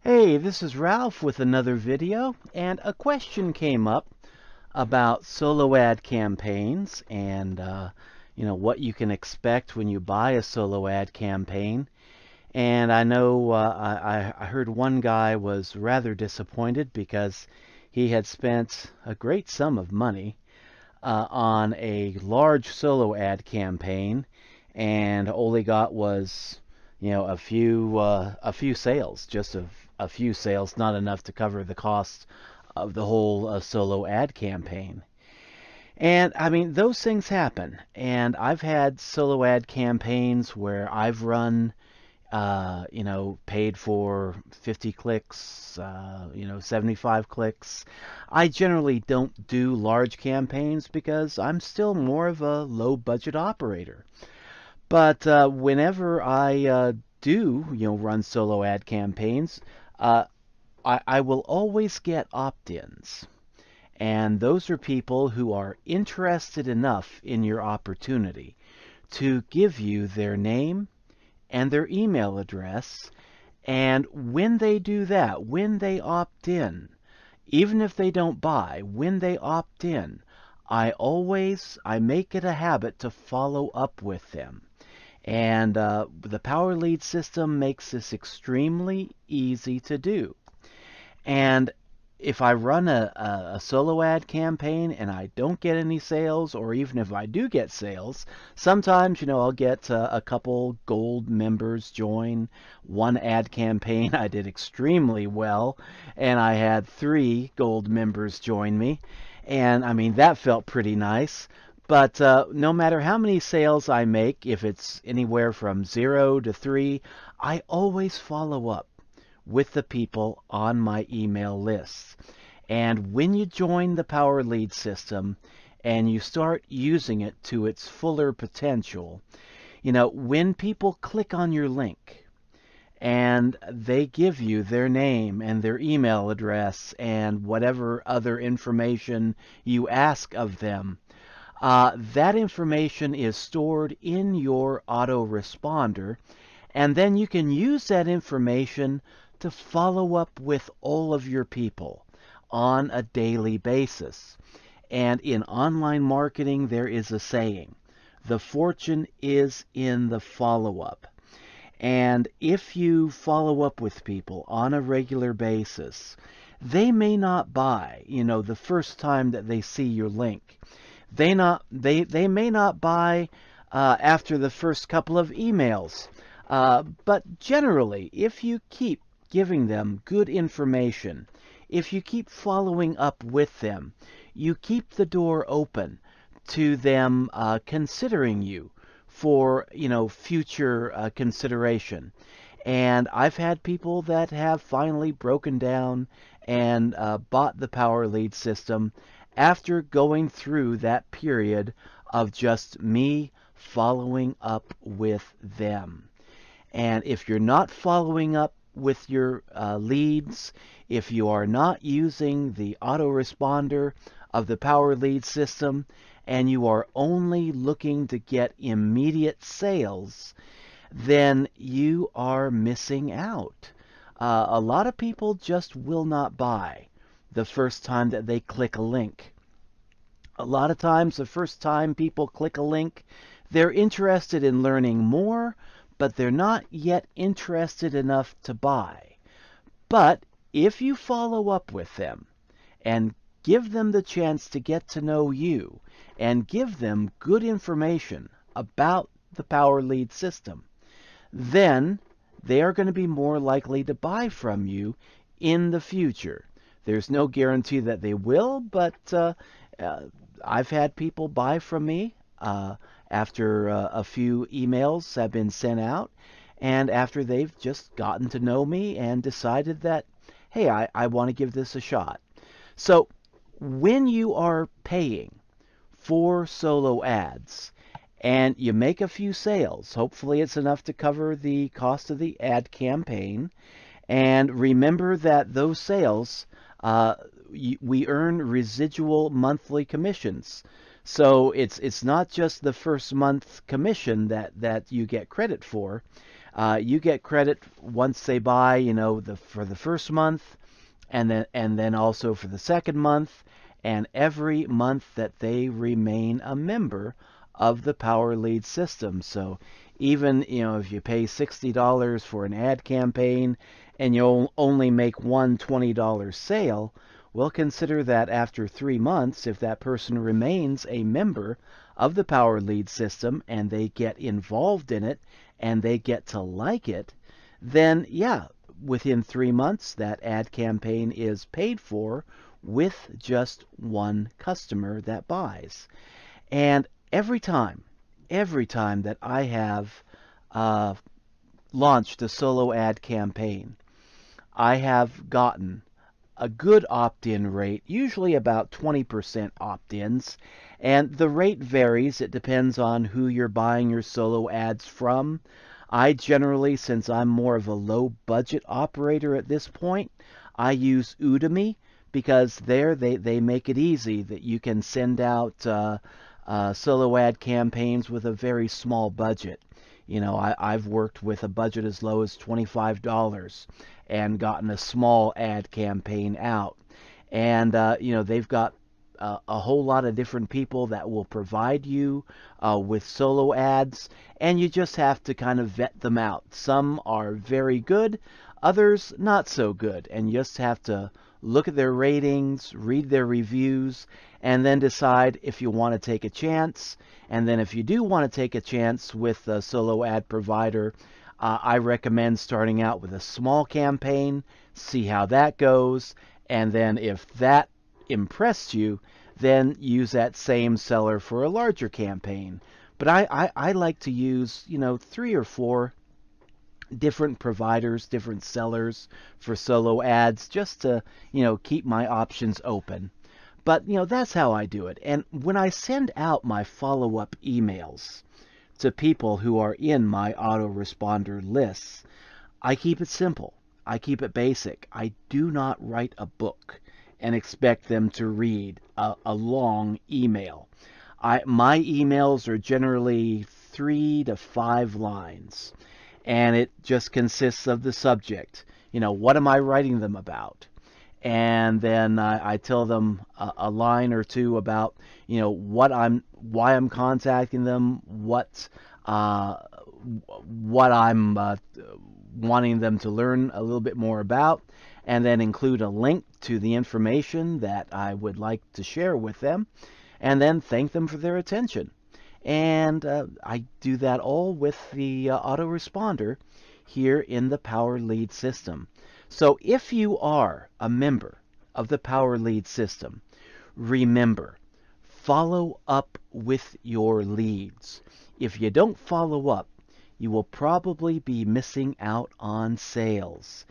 Hey, this is Ralph with another video, and a question came up about solo ad campaigns and what you can expect when you buy a solo ad campaign. And I know I heard one guy was rather disappointed because he had spent a great sum of money on a large solo ad campaign and all he got was a few sales, just a few sales, not enough to cover the cost of the whole solo ad campaign. And I mean, those things happen. And I've had solo ad campaigns where I've run, paid for 50 clicks, 75 clicks. I generally don't do large campaigns because I'm still more of a low budget operator. But whenever I do, run solo ad campaigns, uh, I will always get opt-ins. And those are people who are interested enough in your opportunity to give you their name and their email address. And when they do that, when they opt in, even if they don't buy, when they opt in, I make it a habit to follow up with them. And the Power Lead system makes this extremely easy to do. And if I run a solo ad campaign and I don't get any sales, or even if I do get sales, sometimes, I'll get a couple gold members join. One ad campaign I did extremely well, and I had 3 gold members join me. And I mean, that felt pretty nice. But no matter how many sales I make, if it's anywhere from 0 to 3, I always follow up with the people on my email lists. And when you join the Power Lead system and you start using it to its fuller potential, when people click on your link and they give you their name and their email address and whatever other information you ask of them, that information is stored in your autoresponder, and then you can use that information to follow up with all of your people on a daily basis. And in online marketing, there is a saying, the fortune is in the follow-up. And if you follow up with people on a regular basis, they may not buy, the first time that they see your link. They may not buy after the first couple of emails. But generally, if you keep giving them good information, if you keep following up with them, you keep the door open to them considering you for future consideration. And I've had people that have finally broken down and bought the Power Lead system after going through that period of just me following up with them. And if you're not following up with your leads, if you are not using the autoresponder of the Power Lead system, and you are only looking to get immediate sales, then you are missing out. A lot of people just will not buy the first time that they click a link. A lot of times, the first time people click a link, they're interested in learning more, but they're not yet interested enough to buy. But if you follow up with them and give them the chance to get to know you and give them good information about the Power Lead system, then they are going to be more likely to buy from you in the future. There's no guarantee that they will, but I've had people buy from me after a few emails have been sent out, and after they've just gotten to know me and decided that, hey, I want to give this a shot. So when you are paying for solo ads and you make a few sales, hopefully it's enough to cover the cost of the ad campaign, and remember that those sales, we earn residual monthly commissions. So it's not just the first month commission that you get credit for. You get credit once they buy, for the first month, and then also for the second month, and every month that they remain a member of the Power Lead system. So even, if you pay $60 for an ad campaign and you'll only make one $20 sale, well, consider that after 3 months, if that person remains a member of the Power Lead system and they get involved in it and they get to like it, then yeah, within 3 months, that ad campaign is paid for with just one customer that buys. And every time that I have launched a solo ad campaign, I have gotten a good opt-in rate, usually about 20% opt-ins, and the rate varies. It depends on who you're buying your solo ads from. I generally, since I'm more of a low-budget operator at this point, I use Udimi, because there they make it easy that you can send out solo ad campaigns with a very small budget. I've worked with a budget as low as $25 and gotten a small ad campaign out. And, they've got a whole lot of different people that will provide you with solo ads, and you just have to kind of vet them out. Some are very good, others not so good, and you just have to look at their ratings, read their reviews, and then decide if you want to take a chance. And then if you do want to take a chance with a solo ad provider, I recommend starting out with a small campaign, see how that goes, and then if that impressed you, then use that same seller for a larger campaign. But I like to use, 3 or 4 different providers, different sellers for solo ads, just to, keep my options open. But, that's how I do it. And when I send out my follow-up emails to people who are in my autoresponder lists, I keep it simple. I keep it basic. I do not write a book and expect them to read a long email. My emails are generally 3 to 5 lines, and it just consists of the subject. What am I writing them about? And then I tell them a line or two about, why I'm contacting them, what I'm wanting them to learn a little bit more about, and then include a link to the information that I would like to share with them, and then thank them for their attention. And I do that all with the autoresponder here in the Power Lead system. So if you are a member of the Power Lead system, remember, follow up with your leads. If you don't follow up, you will probably be missing out on sales.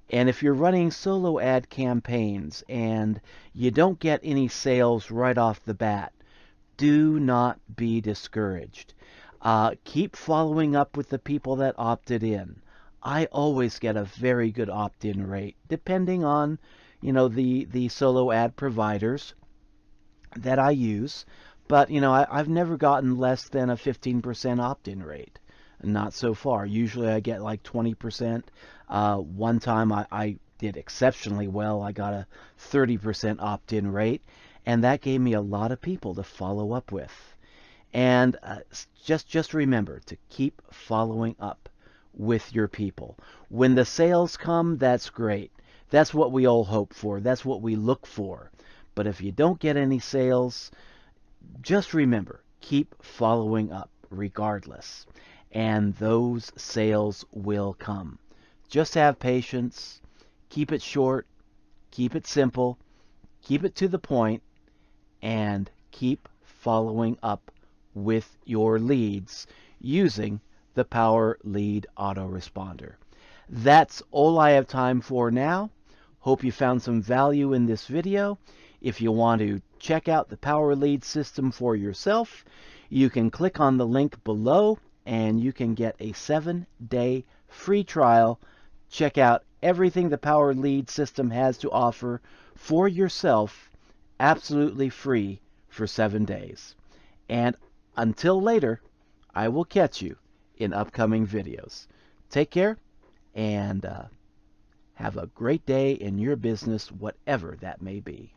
And if you're running solo ad campaigns and you don't get any sales right off the bat, do not be discouraged. Keep following up with the people that opted in. I always get a very good opt-in rate, depending on, the solo ad providers that I use. But, I've never gotten less than a 15% opt-in rate. Not so far. Usually I get like 20%. One time I did exceptionally well. I got a 30% opt-in rate, and that gave me a lot of people to follow up with. And just remember to keep following up with your people. When the sales come, that's great. That's what we all hope for. That's what we look for. But if you don't get any sales, just remember, keep following up regardless, and those sales will come. Just have patience, keep it short, keep it simple, keep it to the point, and keep following up with your leads using the Power Lead Autoresponder. That's all I have time for now. Hope you found some value in this video. If you want to check out the Power Lead system for yourself, you can click on the link below and you can get a 7-day free trial. Check out everything the Power Lead system has to offer for yourself, absolutely free for 7 days. And until later, I will catch you in upcoming videos. take care, and have a great day in your business, whatever that may be.